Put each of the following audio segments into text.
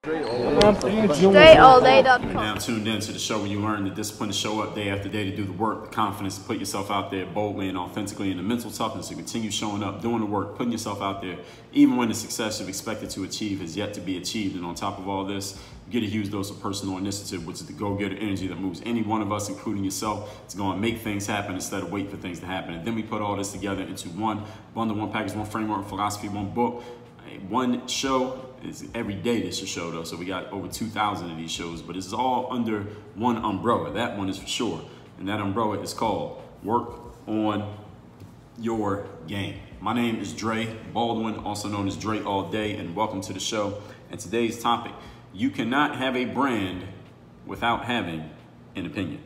DreAllDay.com. Now tuned in to the show where you learn the discipline to show up day after day, to do the work, the confidence to put yourself out there boldly and authentically, and the mental toughness to continue showing up, doing the work, putting yourself out there, even when the success you've expected to achieve is yet to be achieved. And on top of all this, you get a huge dose of personal initiative, which is the go-getter energy that moves any one of us, including yourself, to go and make things happen instead of wait for things to happen. And then we put all this together into one bundle, one package, one framework, philosophy, one book, one show. Is every day there's a show though, so we got over 2,000 of these shows, but it's all under one umbrella. That one is for sure, and that umbrella is called Work on Your Game. My name is Dre Baldwin, also known as Dre All Day, and welcome to the show. And today's topic: you cannot have a brand without having an opinion.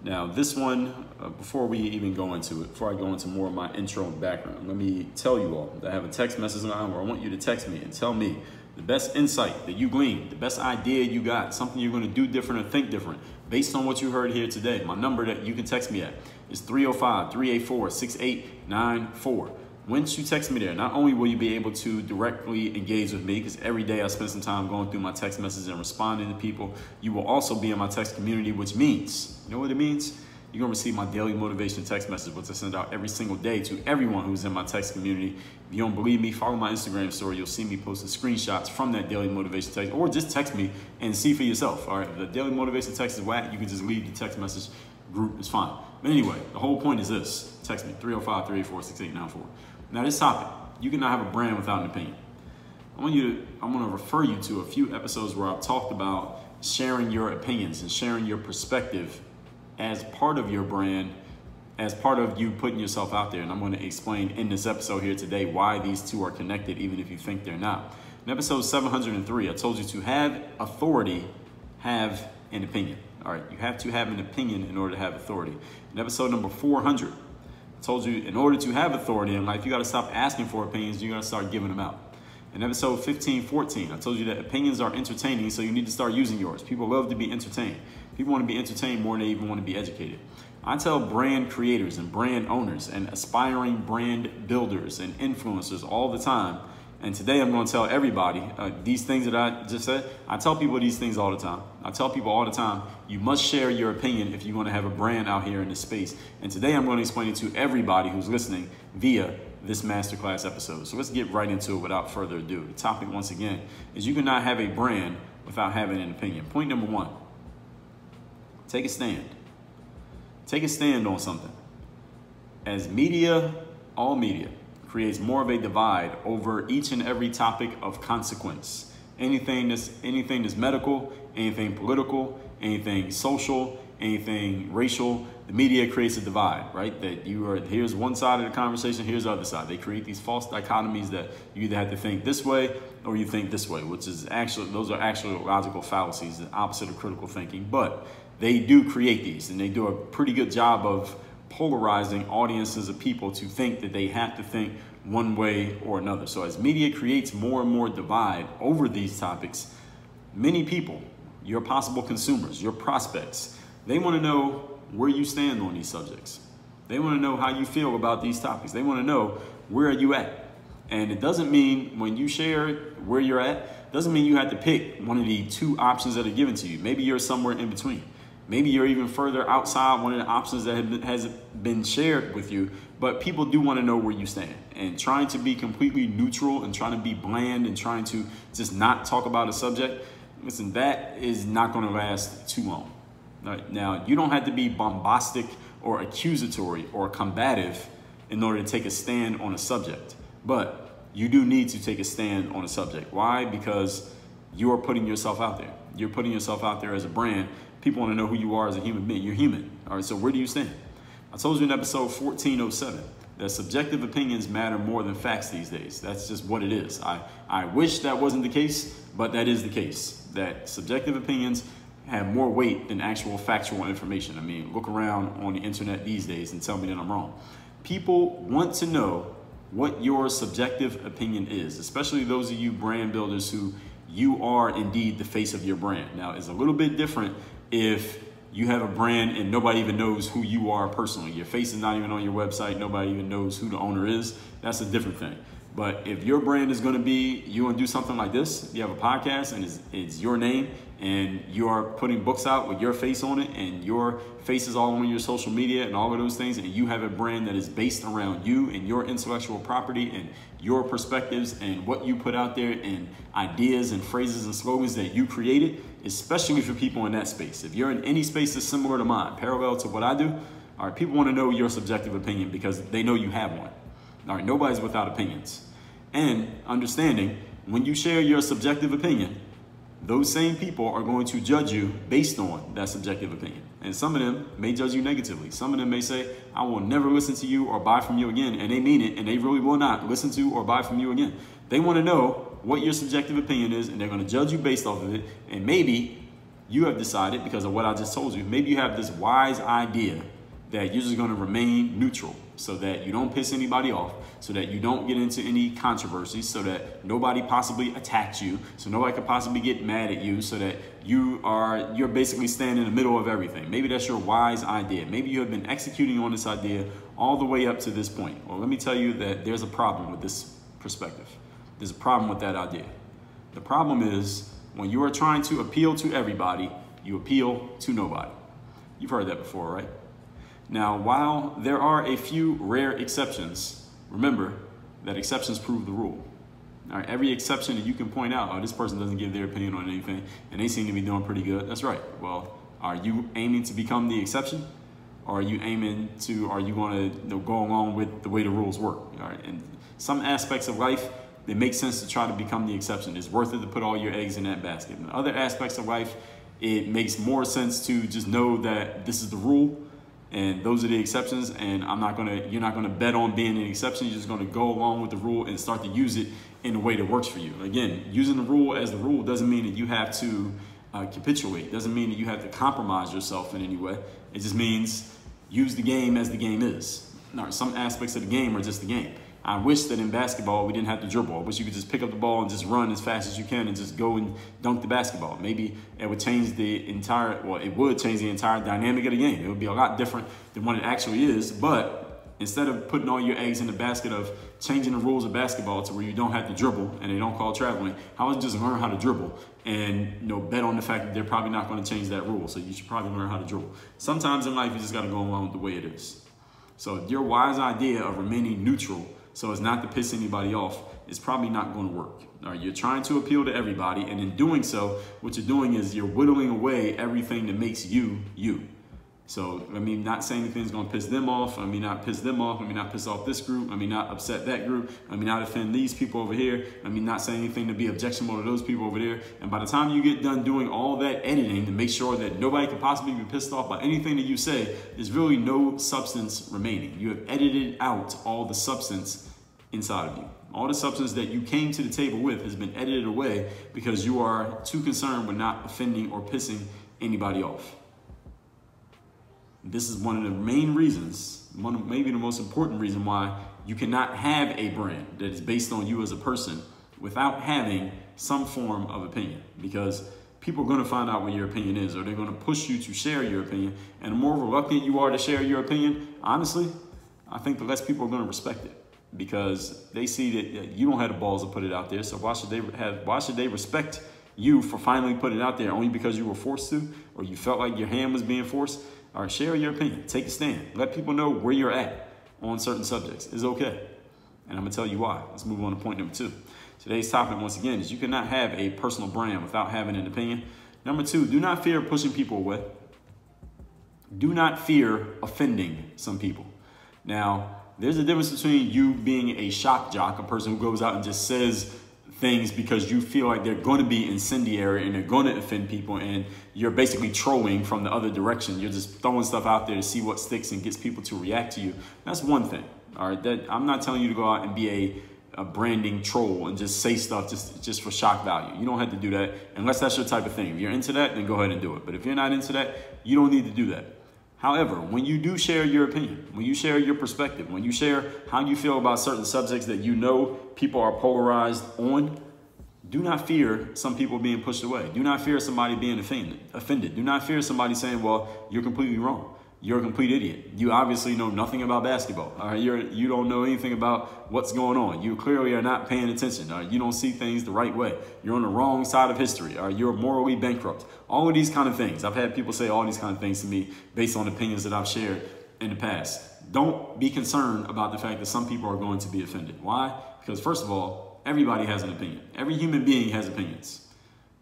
Now this one, before we even go into it, before I go into more of my intro and background, let me tell you all that I have a text message line where I want you to text me and tell me the best insight that you gleaned, the best idea you got, something you're going to do different or think different based on what you heard here today. My number that you can text me at is 305-384-6894. Once you text me there, not only will you be able to directly engage with me, because every day I spend some time going through my text messages and responding to people, you will also be in my text community, which means, you know what it means? You're going to receive my daily motivation text message, which I send out every single day to everyone who's in my text community. If you don't believe me, follow my Instagram story. You'll see me posting screenshots from that daily motivation text, or just text me and see for yourself. All right, if the daily motivation text is whack, you can just leave the text message group. It's fine. But anyway, the whole point is this. Text me, 305-384-6894. Now this topic, you cannot have a brand without an opinion. I'm going to refer you to a few episodes where I've talked about sharing your opinions and sharing your perspective as part of your brand, as part of you putting yourself out there. And I'm going to explain in this episode here today why these two are connected, even if you think they're not. In episode 703, I told you to have authority, have an opinion. All right, you have to have an opinion in order to have authority. In episode number 400, I told you in order to have authority in life, you got to stop asking for opinions. You got to start giving them out. In episode 1514, I told you that opinions are entertaining, so you need to start using yours. People love to be entertained. People want to be entertained more than they even want to be educated. I tell brand creators and brand owners and aspiring brand builders and influencers all the time. And today I'm going to tell everybody these things that I just said. I tell people these things all the time. I tell people all the time, you must share your opinion if you want to have a brand out here in this space. And today I'm going to explain it to everybody who's listening via this masterclass episode. So let's get right into it without further ado. The topic, once again, is you cannot have a brand without having an opinion. Point number one, take a stand. Take a stand on something. As media, all media creates more of a divide over each and every topic of consequence. Anything that's medical, anything political, anything social, anything racial, the media creates a divide, right? That here's one side of the conversation, here's the other side. They create these false dichotomies that you either have to think this way or you think this way, which is those are actually logical fallacies, the opposite of critical thinking. But they do create these, and they do a pretty good job of polarizing audiences of people to think that they have to think one way or another. So as media creates more and more divide over these topics, many people, your possible consumers, your prospects, they want to know where you stand on these subjects. They want to know how you feel about these topics. They want to know where are you at. And it doesn't mean when you share where you're at, doesn't mean you have to pick one of the two options that are given to you. Maybe you're somewhere in between. Maybe you're even further outside one of the options that has been shared with you, but people do want to know where you stand. And trying to be completely neutral and trying to be bland and trying to just not talk about a subject, listen, that is not going to last too long. Right. Now, you don't have to be bombastic or accusatory or combative in order to take a stand on a subject, but you do need to take a stand on a subject. Why? Because you are putting yourself out there. You're putting yourself out there as a brand. People want to know who you are as a human being. You're human. All right, so where do you stand? I told you in episode 1407 that subjective opinions matter more than facts these days. That's just what it is. I wish that wasn't the case, but that is the case, that subjective opinions have more weight than actual factual information. I mean, look around on the internet these days and tell me that I'm wrong. People want to know what your subjective opinion is, especially those of you brand builders who you are indeed the face of your brand. Now, it's a little bit different if you have a brand and nobody even knows who you are personally. Your face is not even on your website. Nobody even knows who the owner is. That's a different thing. But if your brand is going to be, you want to do something like this, you have a podcast and it's your name and you're putting books out with your face on it and your face is all on your social media and all of those things, and you have a brand that is based around you and your intellectual property and your perspectives and what you put out there and ideas and phrases and slogans that you created, especially for people in that space. If you're in any space that's similar to mine, parallel to what I do, all right, people want to know your subjective opinion because they know you have one. All right, nobody's without opinions. And understanding, when you share your subjective opinion, those same people are going to judge you based on that subjective opinion. And some of them may judge you negatively. Some of them may say, I will never listen to you or buy from you again. And they mean it, and they really will not listen to or buy from you again. They want to know what your subjective opinion is, and they're going to judge you based off of it. And maybe you have decided, because of what I just told you, maybe you have this wise idea that you're just going to remain neutral so that you don't piss anybody off, so that you don't get into any controversies, so that nobody possibly attacks you, so nobody could possibly get mad at you, so that you're basically standing in the middle of everything. Maybe that's your wise idea. Maybe you have been executing on this idea all the way up to this point. Well, let me tell you that there's a problem with this perspective. There's a problem with that idea. The problem is when you are trying to appeal to everybody, you appeal to nobody. You've heard that before, right? Now, while there are a few rare exceptions, remember that exceptions prove the rule. All right, every exception that you can point out, oh, this person doesn't give their opinion on anything, and they seem to be doing pretty good. That's right. Well, are you aiming to become the exception? Or are you going to go along with the way the rules work? All right, and some aspects of life, it makes sense to try to become the exception. It's worth it to put all your eggs in that basket. In other aspects of life, it makes more sense to just know that this is the rule, and those are the exceptions, and you're not gonna bet on being an exception. You're just gonna go along with the rule and start to use it in a way that works for you. Again, using the rule as the rule doesn't mean that you have to capitulate. Doesn't mean that you have to compromise yourself in any way. It just means use the game as the game is. Now, some aspects of the game are just the game. I wish that in basketball we didn't have to dribble. I wish you could just pick up the ball and just run as fast as you can and just go and dunk the basketball. Maybe it would change the entire dynamic of the game. It would be a lot different than what it actually is. But instead of putting all your eggs in the basket of changing the rules of basketball to where you don't have to dribble and they don't call traveling, how about just learn how to dribble and bet on the fact that they're probably not going to change that rule. So you should probably learn how to dribble. Sometimes in life you just got to go along with the way it is. So your wise idea of remaining neutral so as not to piss anybody off is probably not going to work. All right, you're trying to appeal to everybody, and in doing so, what you're doing is you're whittling away everything that makes you, you. So, not saying anything's going to piss them off. Not piss them off. Not piss off this group. Not upset that group. Not offend these people over here. Not saying anything to be objectionable to those people over there. And by the time you get done doing all that editing to make sure that nobody can possibly be pissed off by anything that you say, there's really no substance remaining. You have edited out all the substance inside of you. All the substance that you came to the table with has been edited away because you are too concerned with not offending or pissing anybody off. This is one of the main reasons, maybe the most important reason why you cannot have a brand that is based on you as a person without having some form of opinion, because people are going to find out what your opinion is, or they're going to push you to share your opinion. And the more reluctant you are to share your opinion, honestly, I think the less people are going to respect it, because they see that you don't have the balls to put it out there. So why should they respect you for finally putting it out there only because you were forced to, or you felt like your hand was being forced? All right, share your opinion. Take a stand. Let people know where you're at on certain subjects. It's okay. And I'm going to tell you why. Let's move on to point number 2. Today's topic, once again, is you cannot have a personal brand without having an opinion. Number 2, do not fear pushing people away. Do not fear offending some people. Now, there's a difference between you being a shock jock, a person who goes out and just says things because you feel like they're going to be incendiary and they're going to offend people, and you're basically trolling from the other direction. You're just throwing stuff out there to see what sticks and gets people to react to you. That's one thing. All right, I'm not telling you to go out and be a branding troll and just say stuff just for shock value. You don't have to do that unless that's your type of thing. If you're into that, then go ahead and do it. But if you're not into that, you don't need to do that. However, when you do share your opinion, when you share your perspective, when you share how you feel about certain subjects that you know people are polarized on, do not fear some people being pushed away. Do not fear somebody being offended. Do not fear somebody saying, well, you're completely wrong. you're a complete idiot. You obviously know nothing about basketball. All right, you don't know anything about what's going on. You clearly are not paying attention. All right, you don't see things the right way. You're on the wrong side of history. All right, you're morally bankrupt. All of these kind of things. I've had people say all these kind of things to me based on opinions that I've shared in the past. Don't be concerned about the fact that some people are going to be offended. Why? Because first of all, everybody has an opinion. Every human being has opinions.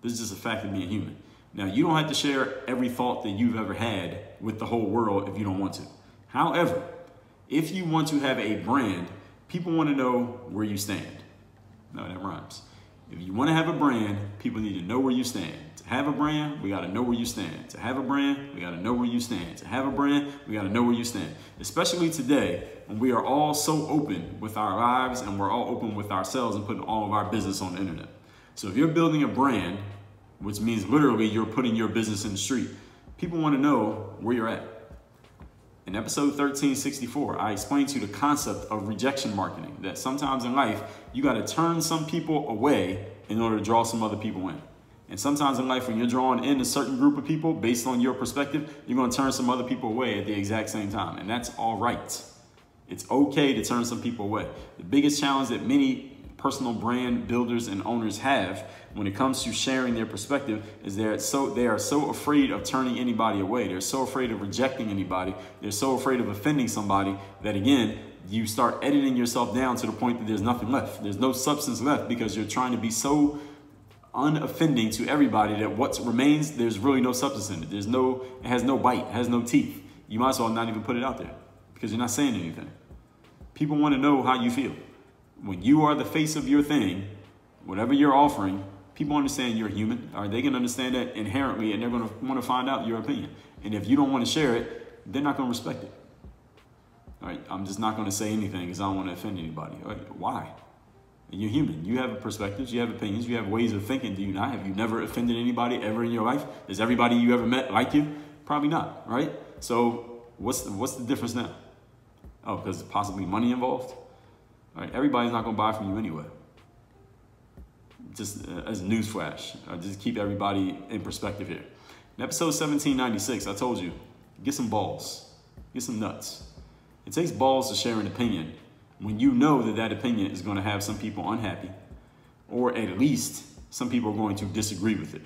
This is just a fact of being human. Now, you don't have to share every thought that you've ever had with the whole world if you don't want to. However, if you want to have a brand, people want to know where you stand. No, that rhymes. If you want to have a brand, people need to know where you stand. To have a brand, we got to know where you stand. To have a brand, we got to know where you stand. To have a brand, we got to know where you stand. Especially today, when we are all so open with our lives and we're all open with ourselves and putting all of our business on the internet. So if you're building a brand, which means literally you're putting your business in the street, people want to know where you're at. In episode 1364, I explained to you the concept of rejection marketing, that sometimes in life, you got to turn some people away in order to draw some other people in. And sometimes in life, when you're drawing in a certain group of people based on your perspective, you're going to turn some other people away at the exact same time. And that's all right. It's okay to turn some people away. The biggest challenge that many personal brand builders and owners have when it comes to sharing their perspective is they are so afraid of turning anybody away. They're so afraid of rejecting anybody. They're so afraid of offending somebody that, again, you start editing yourself down to the point that there's nothing left. There's no substance left because you're trying to be so unoffending to everybody that what remains, there's really no substance in it. It has no bite, it has no teeth. You might as well not even put it out there because you're not saying anything. People want to know how you feel. When you are the face of your thing, whatever you're offering, people understand you're human. Or they can understand that inherently, and they're going to want to find out your opinion. And if you don't want to share it, they're not going to respect it. All right, I'm just not going to say anything because I don't want to offend anybody. All right, why? You're human. You have perspectives. You have opinions. You have ways of thinking. Do you not? Have you never offended anybody ever in your life? Is everybody you ever met like you? Probably not, right? So what's the difference now? Oh, because possibly money involved? All right, everybody's not going to buy from you anyway. Just as a news flash, just keep everybody in perspective here. In episode 1796, I told you, get some balls, get some nuts. It takes balls to share an opinion when you know that that opinion is going to have some people unhappy, or at least some people are going to disagree with it.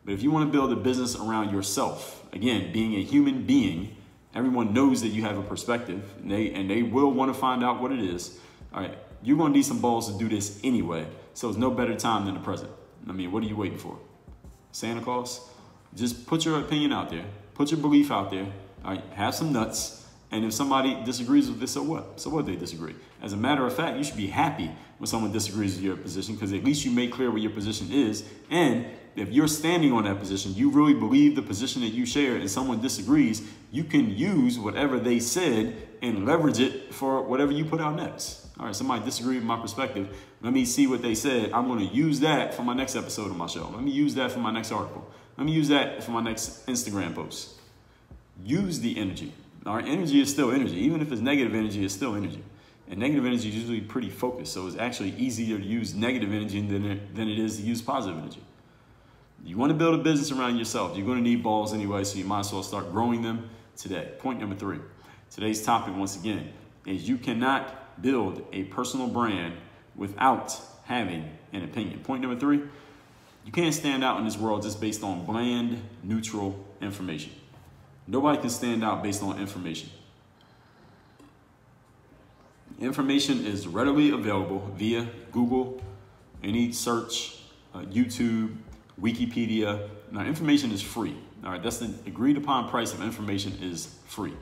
But if you want to build a business around yourself, again, being a human being, everyone knows that you have a perspective, and they will want to find out what it is. All right, you're going to need some balls to do this anyway, so it's no better time than the present. I mean, what are you waiting for? Santa Claus? Just put your opinion out there. Put your belief out there. All right, have some nuts. And if somebody disagrees with this, so what? So what they disagree? As a matter of fact, you should be happy when someone disagrees with your position because at least you make clear what your position is. And if you're standing on that position, you really believe the position that you share and someone disagrees, you can use whatever they said and leverage it for whatever you put out next. All right, somebody disagreed with my perspective. Let me see what they said. I'm going to use that for my next episode of my show. Let me use that for my next article. Let me use that for my next Instagram post. Use the energy. Our energy is still energy. Even if it's negative energy, it's still energy. And negative energy is usually pretty focused. So it's actually easier to use negative energy than it is to use positive energy. You want to build a business around yourself. You're going to need balls anyway, so you might as well start growing them today. Point number 3. Today's topic, once again, is you cannot build a personal brand without having an opinion. Point number 3, you can't stand out in this world just based on bland, neutral information. Nobody can stand out based on information. Information is readily available via Google, any search, YouTube, Wikipedia. Now, information is free. All right, that's the agreed upon price of information is free.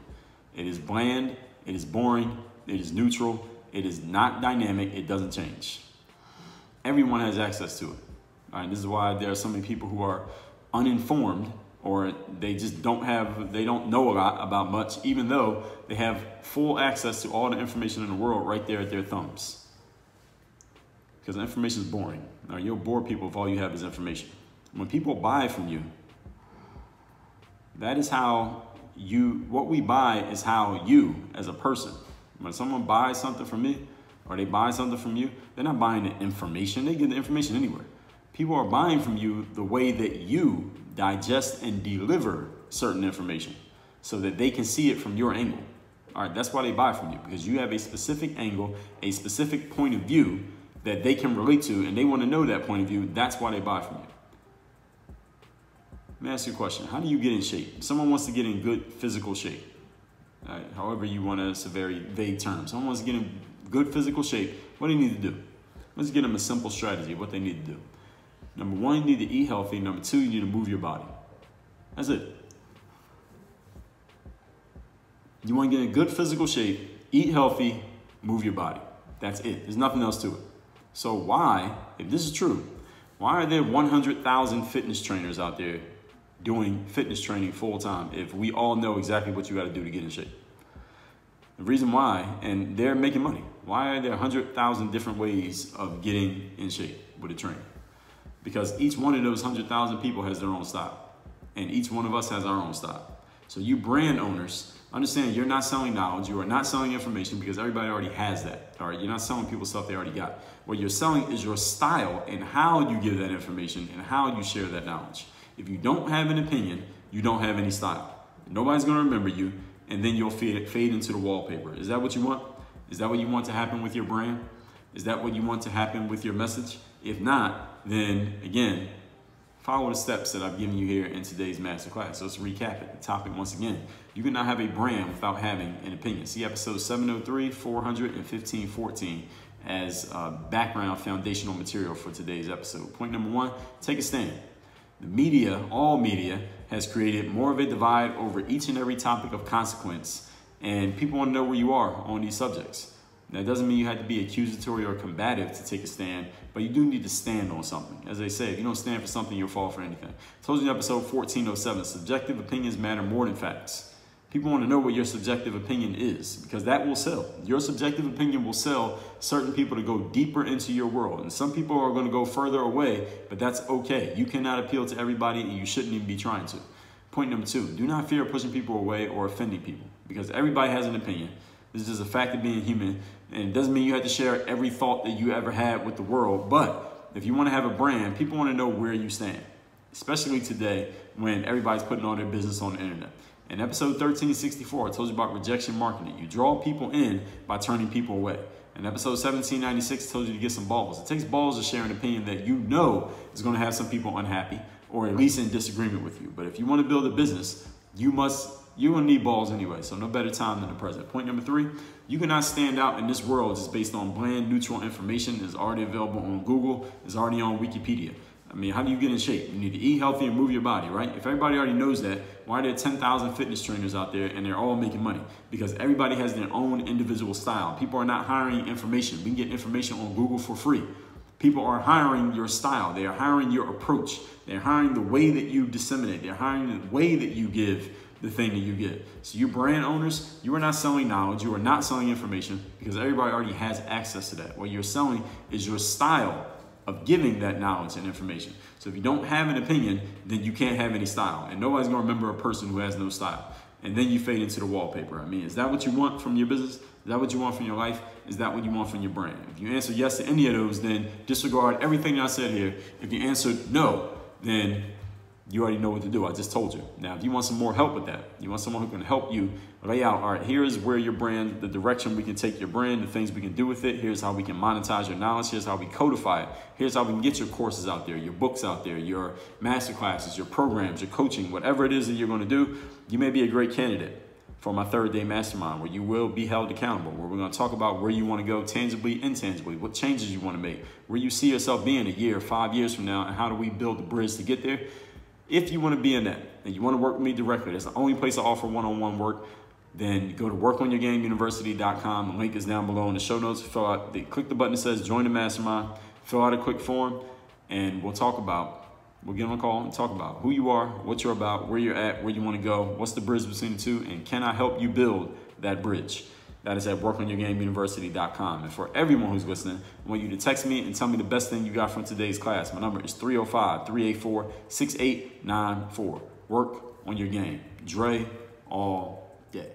It is bland, it is boring, it is neutral, it is not dynamic, it doesn't change. Everyone has access to it. All right, this is why there are so many people who are uninformed or they just don't know a lot about much, even though they have full access to all the information in the world right there at their thumbs. Because information is boring. Now, you'll bore people if all you have is information. When people buy from you, that is how what we buy is how you, as a person, when someone buys something from me, or they buy something from you, they're not buying the information. They get the information anywhere. People are buying from you the way that you digest and deliver certain information. so that they can see it from your angle. All right, that's why they buy from you, because you have a specific angle, a specific point of view that they can relate to, and they want to know that point of view. That's why they buy from you. Let me ask you a question. How do you get in shape? If someone wants to get in good physical shape, all right, however you want to, it's a very vague term. Someone wants to get in good physical shape, what do you need to do? Let's give them a simple strategy of what they need to do. Number one, you need to eat healthy. Number two, you need to move your body. That's it. You want to get in good physical shape, eat healthy, move your body. That's it. There's nothing else to it. So why, if this is true, why are there 100,000 fitness trainers out there doing fitness training full time if we all know exactly what you got to do to get in shape? The reason why, and they're making money. Why are there 100,000 different ways of getting in shape with a trainer? Because each one of those 100,000 people has their own style. And each one of us has our own style. So you brand owners, understand you're not selling knowledge, you are not selling information, because everybody already has that. All right, you're not selling people stuff they already got. What you're selling is your style and how you give that information and how you share that knowledge. If you don't have an opinion, you don't have any style. Nobody's going to remember you, and then you'll fade into the wallpaper. Is that what you want? Is that what you want to happen with your brand? Is that what you want to happen with your message? If not, then again, follow the steps that I've given you here in today's masterclass. So let's recap it. The topic once again: you cannot have a brand without having an opinion. See episode 703, 400, and 1514 as background foundational material for today's episode. Point number one: take a stand. The media, all media, has created more of a divide over each and every topic of consequence, and people want to know where you are on these subjects. Now, it doesn't mean you have to be accusatory or combative to take a stand, but you do need to stand on something. As they say, if you don't stand for something, you'll fall for anything. I told you in episode 1407, subjective opinions matter more than facts. People want to know what your subjective opinion is, because that will sell. Your subjective opinion will sell certain people to go deeper into your world. And some people are going to go further away, but that's okay. You cannot appeal to everybody, and you shouldn't even be trying to. Point number two, do not fear pushing people away or offending people, because everybody has an opinion. This is just a fact of being human, and it doesn't mean you have to share every thought that you ever had with the world. But if you want to have a brand, people want to know where you stand, especially today when everybody's putting all their business on the internet. In episode 1364, I told you about rejection marketing. You draw people in by turning people away. In episode 1796, I told you to get some balls. It takes balls to share an opinion that you know is going to have some people unhappy or at least in disagreement with you. But if you want to build a business, you're going to need balls anyway. So no better time than the present. Point number three, you cannot stand out in this world just based on bland, neutral information that's already available on Google, is already on Wikipedia. I mean, how do you get in shape? You need to eat healthy and move your body, right? If everybody already knows that, why are there 10,000 fitness trainers out there and they're all making money? Because everybody has their own individual style. People are not hiring information. We can get information on Google for free. People are hiring your style. They are hiring your approach. They're hiring the way that you disseminate. They're hiring the way that you give the thing that you get. So you brand owners, you are not selling knowledge. You are not selling information, because everybody already has access to that. What you're selling is your style of giving that knowledge and information. So if you don't have an opinion, then you can't have any style. And nobody's going to remember a person who has no style. And then you fade into the wallpaper. I mean, is that what you want from your business? Is that what you want from your life? Is that what you want from your brand? If you answer yes to any of those, then disregard everything I said here. If you answered no, then you already know what to do. I just told you. Now, if you want some more help with that, you want someone who can help you lay out, all right, here's where your brand, the direction we can take your brand, the things we can do with it. Here's how we can monetize your knowledge. Here's how we codify it. Here's how we can get your courses out there, your books out there, your masterclasses, your programs, your coaching, whatever it is that you're going to do. You may be a great candidate for my 3rd-day mastermind, where you will be held accountable, where we're going to talk about where you want to go tangibly, intangibly, what changes you want to make, where you see yourself being a year, 5 years from now, and how do we build the bridge to get there. If you want to be in that and you want to work with me directly, that's the only place I offer one-on-one work, then go to workonyourgameuniversity.com. The link is down below in the show notes. Click the button that says join the mastermind, fill out a quick form, and we'll get on a call and talk about who you are, what you're about, where you're at, where you want to go, what's the bridge between the two, and can I help you build that bridge? That is at workonyourgameuniversity.com. And for everyone who's listening, I want you to text me and tell me the best thing you got from today's class. My number is 305-384-6894. Work on your game. Dre all day.